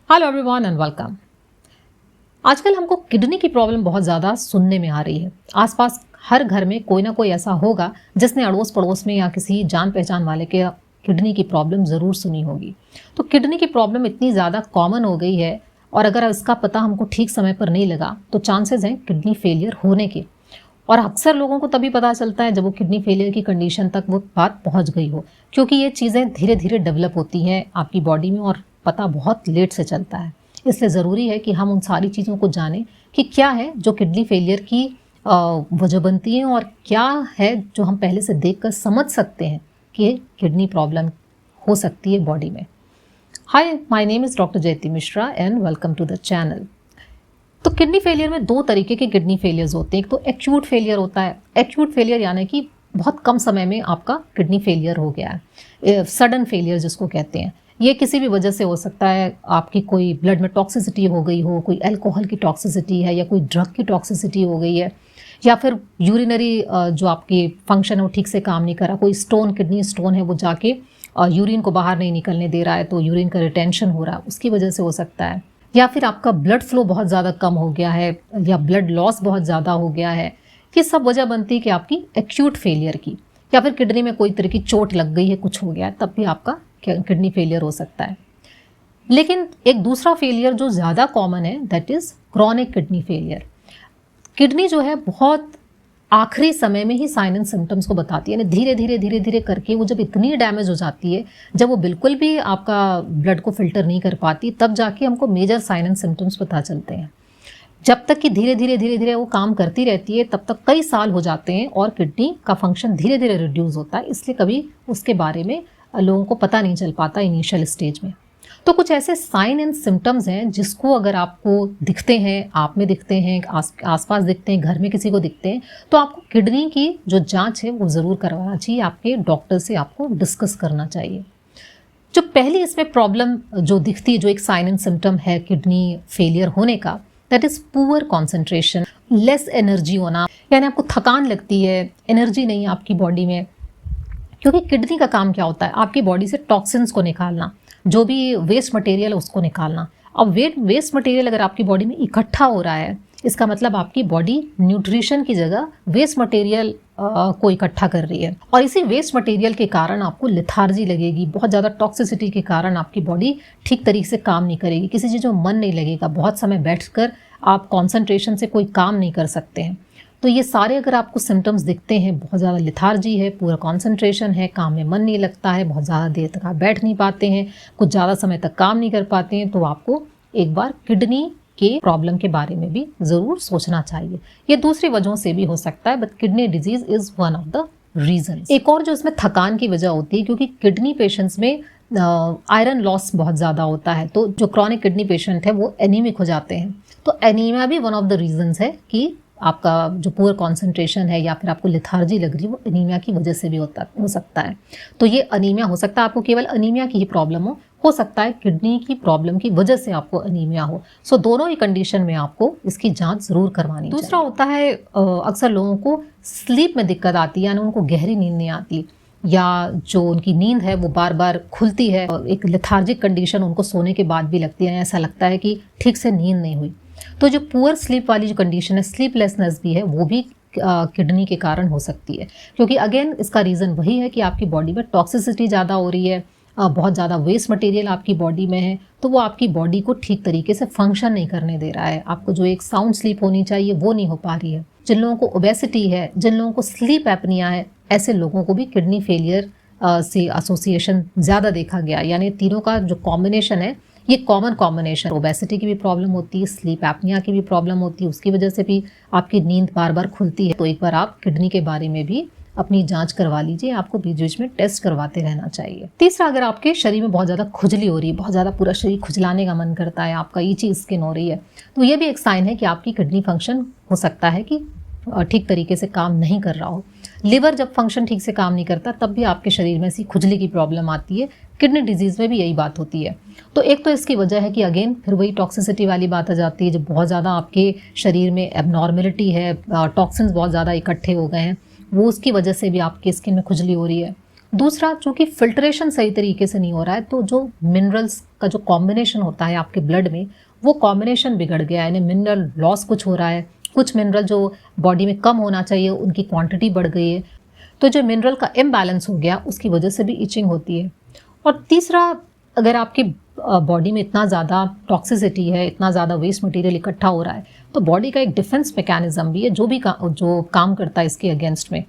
Hello everyone and welcome. आजकल हमको kidney की प्रॉब्लम बहुत ज़्यादा सुनने में आ रही है। आसपास हर घर में कोई ना कोई ऐसा होगा जिसने अड़ोस पड़ोस में या किसी जान पहचान वाले के किडनी की प्रॉब्लम ज़रूर सुनी होगी। तो किडनी की प्रॉब्लम इतनी ज़्यादा कॉमन हो गई है और अगर इसका पता हमको ठीक समय पर नहीं लगा तो चांसेस हैं किडनी फेलियर होने के। और अक्सर लोगों को तभी पता चलता है जब वो किडनी फेलियर की कंडीशन तक वो बात पहुंच गई हो, क्योंकि ये चीज़ें धीरे धीरे डेवलप होती हैं आपकी बॉडी में और पता बहुत लेट से चलता है। इसलिए ज़रूरी है कि हम उन सारी चीज़ों को जानें कि क्या है जो किडनी फेलियर की वजह बनती है और क्या है जो हम पहले से देखकर समझ सकते हैं कि किडनी प्रॉब्लम हो सकती है बॉडी में। Hi, my name is doctor Jayati Mishra and welcome to the channel. तो किडनी फेलियर में दो तरीके के किडनी फेलियर्स होते हैं। एक तो एक्यूट फेलियर होता है। एक्यूट फेलियर यानी कि बहुत कम समय में आपका किडनी फेलियर हो गया है, सडन फेलियर जिसको कहते हैं। ये किसी भी वजह से हो सकता है, आपकी कोई ब्लड में टॉक्सिसिटी हो गई हो, कोई अल्कोहल की टॉक्सिसिटी है या कोई ड्रग की टॉक्सिसिटी हो गई है, या फिर यूरिनरी जो आपकी फंक्शन है वो ठीक से काम नहीं कर रहा, कोई स्टोन, किडनी स्टोन है वो जाके यूरिन को बाहर नहीं निकलने दे रहा है तो यूरिन का रिटेंशन हो रहा है, उसकी वजह से हो सकता है। या फिर आपका ब्लड फ्लो बहुत ज़्यादा कम हो गया है या ब्लड लॉस बहुत ज़्यादा हो गया है। ये सब वजह बनती है कि आपकी एक्यूट फेलियर की। या फिर किडनी में कोई तरह की चोट लग गई है, कुछ हो गया है, तब भी आपका किडनी फेलियर हो सकता है। लेकिन एक दूसरा फेलियर जो ज़्यादा कॉमन है that is chronic kidney failure. Kidney जो है बहुत आखिरी समय में ही साइन एंड सिम्टम्स को बताती है, यानी धीरे धीरे करके वो जब इतनी डैमेज हो जाती है, जब वो बिल्कुल भी आपका ब्लड को फिल्टर नहीं कर पाती, तब जाके हमको मेजर साइन एंड सिम्टम्स पता चलते हैं। जब तक कि धीरे धीरे वो काम करती रहती है तब तक कई साल हो जाते हैं और किडनी का फंक्शन धीरे धीरे रिड्यूस होता है, इसलिए कभी उसके बारे में लोगों को पता नहीं चल पाता इनिशियल स्टेज में। तो कुछ ऐसे साइन एंड सिम्टम्स हैं जिसको अगर आपको दिखते हैं, आप में दिखते हैं, आसपास दिखते हैं, घर में किसी को दिखते हैं, तो आपको किडनी की जो जांच है वो ज़रूर करवाना चाहिए, आपके डॉक्टर से आपको डिस्कस करना चाहिए। जो पहली इसमें प्रॉब्लम जो दिखती है, जो एक साइन एंड सिम्टम है किडनी फेलियर होने का, that is poor concentration, less energy होना, यानी आपको थकान लगती है, एनर्जी नहीं है आपकी बॉडी में। क्योंकि किडनी का काम क्या होता है, आपकी बॉडी से टॉक्सिन्स को निकालना, जो भी वेस्ट मटेरियल है उसको निकालना। अब वेस्ट मटेरियल अगर आपकी बॉडी में इकट्ठा हो रहा है, इसका मतलब आपकी बॉडी न्यूट्रिशन की जगह वेस्ट मटेरियल को इकट्ठा कर रही है, और इसी वेस्ट मटेरियल के कारण आपको लिथार्जी लगेगी। बहुत ज़्यादा टॉक्सिसिटी के कारण आपकी बॉडी ठीक तरीके से काम नहीं करेगी, किसी चीज़ में मन नहीं लगेगा, बहुत समय बैठकर आप कॉन्सेंट्रेशन से कोई काम नहीं कर सकते हैं। तो ये सारे अगर आपको सिम्टम्स दिखते हैं, बहुत ज़्यादा लिथार्जी है, पूरा कॉन्सेंट्रेशन है, काम में मन नहीं लगता है, बहुत ज़्यादा देर तक आप बैठ नहीं पाते हैं, कुछ ज़्यादा समय तक काम नहीं कर पाते हैं, तो आपको एक बार किडनी के प्रॉब्लम के बारे में भी ज़रूर सोचना चाहिए। ये दूसरी वजहों से भी हो सकता है, but kidney disease is one of the reason. एक और जो इसमें थकान की वजह होती है, क्योंकि किडनी पेशेंट्स में आयरन लॉस बहुत ज़्यादा होता है, तो जो क्रॉनिक किडनी पेशेंट है वो एनीमिक हो जाते हैं। तो एनीमिया भी वन ऑफ द रीजंस है कि आपका जो पुअर कॉन्सेंट्रेशन है या फिर आपको लिथार्जी लग रही है, वो एनीमिया की वजह से भी हो सकता है। तो ये अनीमिया हो सकता है, आपको केवल अनीमिया की ही प्रॉब्लम हो सकता है किडनी की प्रॉब्लम की वजह से आपको अनीमिया हो। सो दोनों ही कंडीशन में आपको इसकी जांच ज़रूर करवानी चाहिए। दूसरा होता है, अक्सर लोगों को स्लीप में दिक्कत आती है, यानी उनको गहरी नींद नहीं आती, या जो उनकी नींद है वो बार बार खुलती है, एक लिथार्जिक कंडीशन उनको सोने के बाद भी लगती है, ऐसा लगता है कि ठीक से नींद नहीं हुई। तो जो पुअर स्लीप वाली जो कंडीशन है, स्लीपलेसनेस भी है, वो भी किडनी के कारण हो सकती है। क्योंकि अगेन इसका रीज़न वही है कि आपकी बॉडी में टॉक्सिसिटी ज़्यादा हो रही है, बहुत ज़्यादा वेस्ट मटेरियल आपकी बॉडी में है, तो वो आपकी बॉडी को ठीक तरीके से फंक्शन नहीं करने दे रहा है। आपको जो एक साउंड स्लीप होनी चाहिए वो नहीं हो पा रही है। जिन लोगों को ओबेसिटी है, जिन लोगों को स्लीप एपनिया है, ऐसे लोगों को भी किडनी फेलियर से एसोसिएशन ज़्यादा देखा गया। यानी तीनों का जो कॉम्बिनेशन है, ये कॉमन कॉम्बिनेशन, ओबेसिटी की भी प्रॉब्लम होती है, स्लीप एपनिया की भी प्रॉब्लम होती है, उसकी वजह से भी आपकी नींद बार बार खुलती है। तो एक बार आप किडनी के बारे में भी अपनी जांच करवा लीजिए, आपको बीच बीच में टेस्ट करवाते रहना चाहिए। तीसरा, अगर आपके शरीर में बहुत ज़्यादा खुजली हो रही है, बहुत ज़्यादा पूरा शरीर खुजलाने का मन करता है, आपका ईची स्किन हो रही है, तो ये भी एक साइन है कि आपकी किडनी फंक्शन हो सकता है कि ठीक तरीके से काम नहीं कर रहा हो। लिवर जब फंक्शन ठीक से काम नहीं करता तब भी आपके शरीर में ऐसी खुजली की प्रॉब्लम आती है। किडनी डिजीज़ में भी यही बात होती है। तो एक तो इसकी वजह है कि अगेन फिर वही टॉक्सिसिटी वाली बात आ जाती है, जब बहुत ज़्यादा आपके शरीर में एबनॉर्मेलिटी है, टॉक्सिन्स बहुत ज़्यादा इकट्ठे हो गए हैं, वो उसकी वजह से भी आपकी स्किन में खुजली हो रही है। दूसरा, चूंकि फिल्ट्रेशन सही तरीके से नहीं हो रहा है, तो जो मिनरल्स का जो कॉम्बिनेशन होता है आपके ब्लड में, वो कॉम्बिनेशन बिगड़ गया है, यानी मिनरल लॉस कुछ हो रहा है, कुछ मिनरल जो बॉडी में कम होना चाहिए उनकी क्वांटिटी बढ़ गई है, तो जो मिनरल का इम्बैलेंस हो गया उसकी वजह से भी इचिंग होती है। और तीसरा, अगर आपकी बॉडी में इतना ज़्यादा टॉक्सिसिटी है, इतना ज़्यादा वेस्ट मटेरियल इकट्ठा हो रहा है, तो बॉडी का एक डिफेंस मैकेनिज्म भी है जो काम करता है इसके अगेंस्ट में,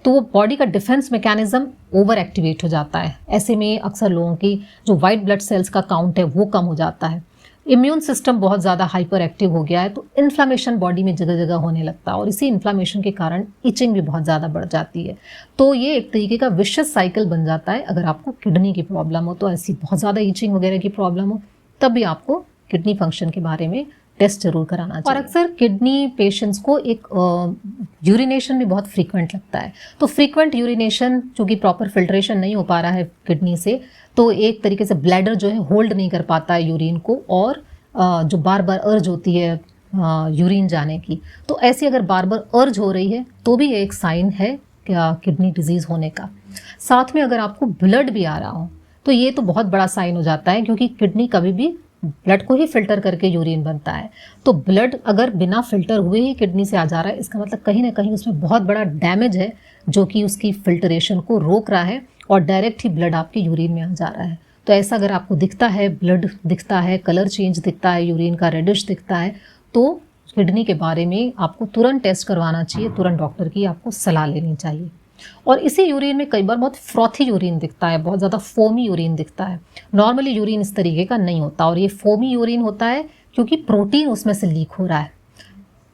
तो बॉडी का डिफेंस मैकेनिज्म ओवर एक्टिवेट हो जाता है। ऐसे में अक्सर लोगों की जो वाइट ब्लड सेल्स का काउंट है वो कम हो जाता है, इम्यून सिस्टम बहुत ज़्यादा हाइपर एक्टिव हो गया है, तो इन्फ्लामेशन बॉडी में जगह जगह होने लगता है और इसी इन्फ्लामेशन के कारण इचिंग भी बहुत ज़्यादा बढ़ जाती है। तो ये एक तरीके का विशियस साइकिल बन जाता है। अगर आपको किडनी की प्रॉब्लम हो, तो ऐसी बहुत ज़्यादा इचिंग वगैरह की प्रॉब्लम हो, तब भी आपको किडनी फंक्शन के बारे में टेस्ट जरूर कराना चाहिए। और अक्सर किडनी पेशेंट्स को एक यूरिनेशन भी बहुत फ्रीक्वेंट लगता है, तो फ्रीक्वेंट यूरिनेशन चूँकि प्रॉपर फिल्ट्रेशन नहीं हो पा रहा है किडनी से, तो एक तरीके से ब्लैडर जो है होल्ड नहीं कर पाता है यूरिन को, और जो बार बार अर्ज होती है यूरिन जाने की, तो ऐसी अगर बार बार अर्ज हो रही है तो भी एक साइन है क्या किडनी डिजीज़ होने का। साथ में अगर आपको ब्लड भी आ रहा हो तो ये तो बहुत बड़ा साइन हो जाता है, क्योंकि किडनी कभी भी ब्लड को ही फिल्टर करके यूरिन बनता है, तो ब्लड अगर बिना फिल्टर हुए ही किडनी से आ जा रहा है, इसका मतलब कहीं ना कहीं उसमें बहुत बड़ा डैमेज है जो कि उसकी फिल्टरेशन को रोक रहा है और डायरेक्ट ही ब्लड आपके यूरिन में आ जा रहा है। तो ऐसा अगर आपको दिखता है, ब्लड दिखता है, कलर चेंज दिखता है, यूरिन का रेडिश दिखता है, तो किडनी के बारे में आपको तुरंत टेस्ट करवाना चाहिए, तुरंत डॉक्टर की आपको सलाह लेनी चाहिए। और इसी यूरिन में कई बार बहुत फ्रॉथी यूरिन दिखता है, बहुत ज़्यादा फोमी यूरिन दिखता है। नॉर्मली यूरिन इस तरीके का नहीं होता, और ये फोमी यूरिन होता है क्योंकि प्रोटीन उसमें से लीक हो रहा है।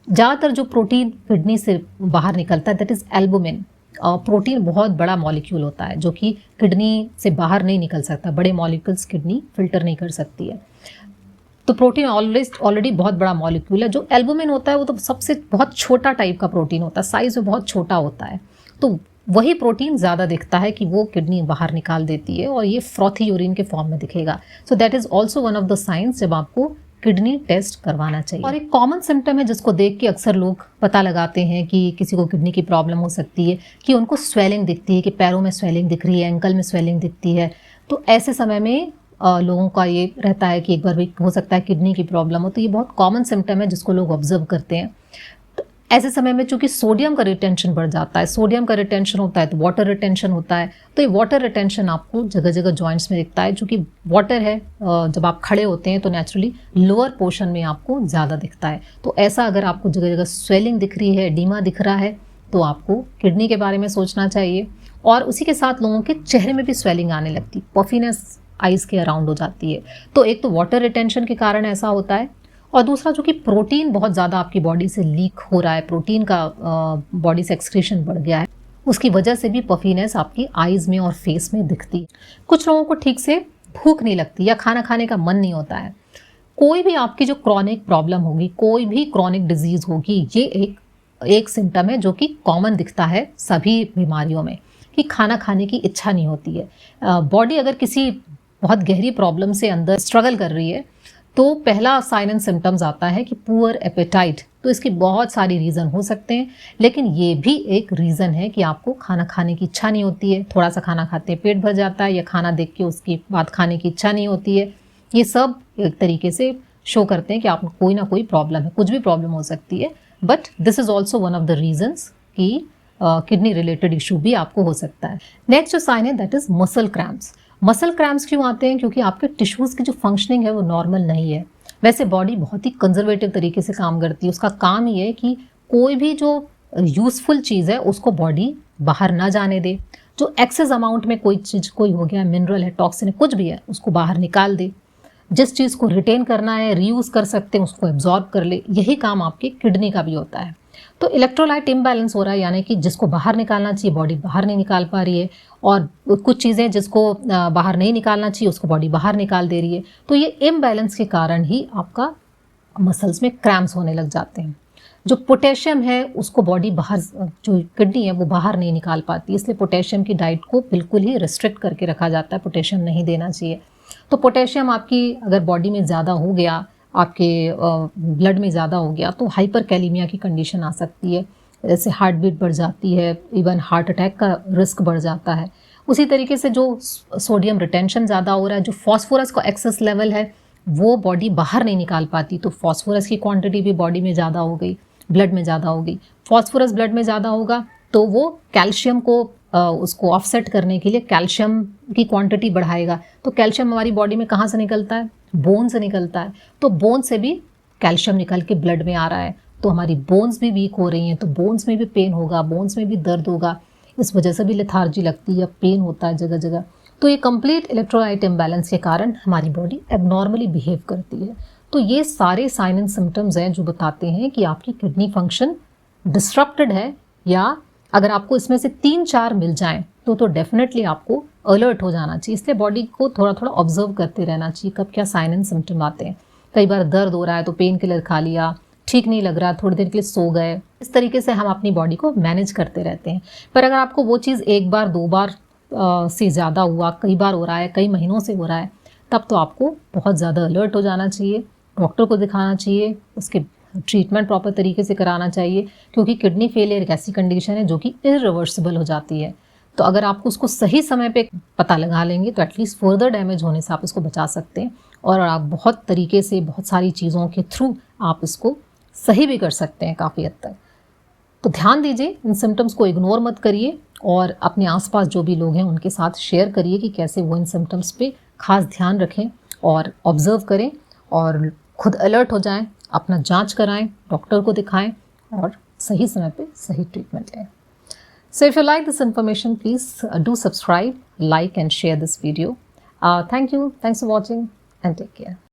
ज़्यादातर जो प्रोटीन किडनी से बाहर निकलता है दैट इज़ एल्बुमिन। प्रोटीन बहुत बड़ा मॉलिक्यूल होता है जो कि किडनी से बाहर नहीं निकल सकता, बड़े मॉलिक्यूल्स किडनी फिल्टर नहीं कर सकती है। तो प्रोटीन ऑलरेडी बहुत बड़ा मॉलिक्यूल है। जो एल्बुमिन होता है वो तो सबसे बहुत छोटा टाइप का प्रोटीन होता है, साइज में बहुत छोटा होता है, तो वही प्रोटीन ज़्यादा दिखता है कि वो किडनी बाहर निकाल देती है, और ये फ्रॉथी यूरिन के फॉर्म में दिखेगा। So that is also one of the science जब आपको किडनी टेस्ट करवाना चाहिए। और एक कॉमन सिम्टम है जिसको देख के अक्सर लोग पता लगाते हैं कि किसी को किडनी की प्रॉब्लम हो सकती है, कि उनको स्वेलिंग दिखती है, कि पैरों में स्वेलिंग दिख रही है, एंकल में स्वेलिंग दिखती है। तो ऐसे समय में लोगों का ये रहता है कि एक बार भी हो सकता है किडनी की प्रॉब्लम हो, तो ये बहुत कॉमन सिम्टम है जिसको लोग ऑब्जर्व करते हैं। तो ऐसे समय में चूंकि सोडियम का रिटेंशन बढ़ जाता है, सोडियम का रिटेंशन होता है तो वाटर रिटेंशन होता है, तो ये वाटर रिटेंशन आपको जगह जगह जॉइंट्स में दिखता है। चूंकि वाटर है, जब आप खड़े होते हैं तो नेचुरली लोअर पोर्शन में आपको ज़्यादा दिखता है। तो ऐसा अगर आपको जगह जगह स्वेलिंग दिख रही है, एडीमा दिख रहा है, तो आपको किडनी के बारे में सोचना चाहिए। और उसी के साथ लोगों के चेहरे में भी स्वेलिंग आने लगती, पफीनेस आइज़ के अराउंड हो जाती है। तो एक तो वाटर रिटेंशन के कारण ऐसा होता है, और दूसरा जो कि प्रोटीन बहुत ज़्यादा आपकी बॉडी से लीक हो रहा है, प्रोटीन का बॉडी से एक्सक्रीशन बढ़ गया है, उसकी वजह से भी पफीनेस आपकी आइज़ में और फेस में दिखती है। कुछ लोगों को ठीक से भूख नहीं लगती या खाना खाने का मन नहीं होता है। कोई भी आपकी जो क्रॉनिक प्रॉब्लम होगी, कोई भी क्रॉनिक डिजीज़ होगी, ये एक सिम्टम है जो कि कॉमन दिखता है सभी बीमारियों में, कि खाना खाने की इच्छा नहीं होती है। बॉडी अगर किसी बहुत गहरी प्रॉब्लम से अंदर स्ट्रगल कर रही है, तो पहला साइन एंड सिम्टम्स आता है कि पुअर एपेटाइट। तो इसकी बहुत सारी रीज़न हो सकते हैं, लेकिन ये भी एक रीज़न है कि आपको खाना खाने की इच्छा नहीं होती है। थोड़ा सा खाना खाते हैं पेट भर जाता है, या खाना देख के उसके बाद खाने की इच्छा नहीं होती है। ये सब एक तरीके से शो करते हैं कि आपको कोई ना कोई प्रॉब्लम है, कुछ भी प्रॉब्लम हो सकती है, but this is also one of the reasons कि किडनी रिलेटेड इशू भी आपको हो सकता है। नेक्स्ट जो साइन है that is muscle cramps. Muscle cramps क्यों आते हैं? क्योंकि आपके टिश्यूज़ की जो फंक्शनिंग है वो नॉर्मल नहीं है। वैसे बॉडी बहुत ही कंजर्वेटिव तरीके से काम करती है, उसका काम ये है कि कोई भी जो यूज़फुल चीज़ है उसको बॉडी बाहर ना जाने दे। जो एक्सेस अमाउंट में कोई चीज़ कोई हो गया, मिनरल है, टॉक्सिन है, कुछ भी है, उसको बाहर निकाल दे। जिस चीज़ को रिटेन करना है, रीयूज़ कर सकते हैं, उसको एब्जॉर्ब कर ले। यही काम आपकी किडनी का भी होता है। तो इलेक्ट्रोलाइट इम्बैलेंस हो रहा है, यानी कि जिसको बाहर निकालना चाहिए बॉडी बाहर नहीं निकाल पा रही है, और कुछ चीज़ें जिसको बाहर नहीं निकालना चाहिए उसको बॉडी बाहर निकाल दे रही है। तो ये इम्बैलेंस के कारण ही आपका मसल्स में क्रैम्प्स होने लग जाते हैं। जो पोटेशियम है उसको बॉडी बाहर, जो किडनी है वो बाहर नहीं निकाल पाती, इसलिए पोटेशियम की डाइट को बिल्कुल ही रिस्ट्रिक्ट करके रखा जाता है, पोटेशियम नहीं देना चाहिए। तो पोटेशियम आपकी अगर बॉडी में ज़्यादा हो गया, आपके ब्लड में ज़्यादा हो गया, तो हाइपर कैलीमिया की कंडीशन आ सकती है। जैसे हार्ट बीट बढ़ जाती है, इवन हार्ट अटैक का रिस्क बढ़ जाता है। उसी तरीके से जो सोडियम रिटेंशन ज़्यादा हो रहा है, जो फॉस्फोरस का एक्सेस लेवल है वो बॉडी बाहर नहीं निकाल पाती, तो फॉस्फोरस की क्वांटिटी भी बॉडी में ज़्यादा हो गई, ब्लड में ज़्यादा हो गई। फॉस्फोरस ब्लड में ज़्यादा होगा तो वो कैल्शियम को उसको ऑफसेट करने के लिए कैल्शियम की क्वांटिटी बढ़ाएगा। तो कैल्शियम हमारी बॉडी में कहाँ से निकलता है? बोन से निकलता है। तो बोन से भी कैल्शियम निकल के ब्लड में आ रहा है, तो हमारी बोन्स भी वीक हो रही हैं, तो बोन्स में भी पेन होगा, बोन्स में भी दर्द होगा, इस वजह से भी लेथार्जी लगती है, पेन होता है जगह जगह। तो ये कंप्लीट इलेक्ट्रोलाइट इम्बैलेंस के कारण हमारी बॉडी एबनॉर्मली बिहेव करती है। तो ये सारे साइन एंड सिम्टम्स हैं जो बताते हैं कि आपकी किडनी फंक्शन डिस्ट्रप्टेड है, या अगर आपको इसमें से 3-4 मिल जाएं तो डेफिनेटली आपको अलर्ट हो जाना चाहिए। इसलिए बॉडी को थोड़ा थोड़ा ऑब्जर्व करते रहना चाहिए कब क्या साइन एंड सिम्टम आते हैं। कई बार दर्द हो रहा है तो पेन किलर खा लिया, ठीक नहीं लग रहा, थोड़ी देर के लिए सो गए। इस तरीके से हम अपनी बॉडी को मैनेज करते रहते हैं। पर अगर आपको वो चीज़ 1 बार 2 बार से ज़्यादा हुआ, कई बार हो रहा है, कई महीनों से हो रहा है, तब तो आपको बहुत ज़्यादा अलर्ट हो जाना चाहिए, डॉक्टर को दिखाना चाहिए, उसके ट्रीटमेंट प्रॉपर तरीके से कराना चाहिए, क्योंकि किडनी फेलियर एक ऐसी कंडीशन है जो कि इरिवर्सिबल हो जाती है। तो अगर आप उसको सही समय पे पता लगा लेंगे तो एटलीस्ट फर्दर डैमेज होने से आप इसको बचा सकते हैं, और आप बहुत तरीके से बहुत सारी चीज़ों के थ्रू आप इसको सही भी कर सकते हैं काफ़ी हद तक। तो ध्यान दीजिए, इन सिम्टम्स को इग्नोर मत करिए, और अपने आसपास जो भी लोग हैं उनके साथ शेयर करिए कि कैसे वो इन सिम्टम्स पे खास ध्यान रखें और ऑब्जर्व करें, और खुद अलर्ट हो जाएं, अपना जांच कराएं, डॉक्टर को दिखाएं और सही समय पे सही ट्रीटमेंट लें। So if you like this information, please do subscribe, like and share this video. Thank you. Thanks for watching and take care.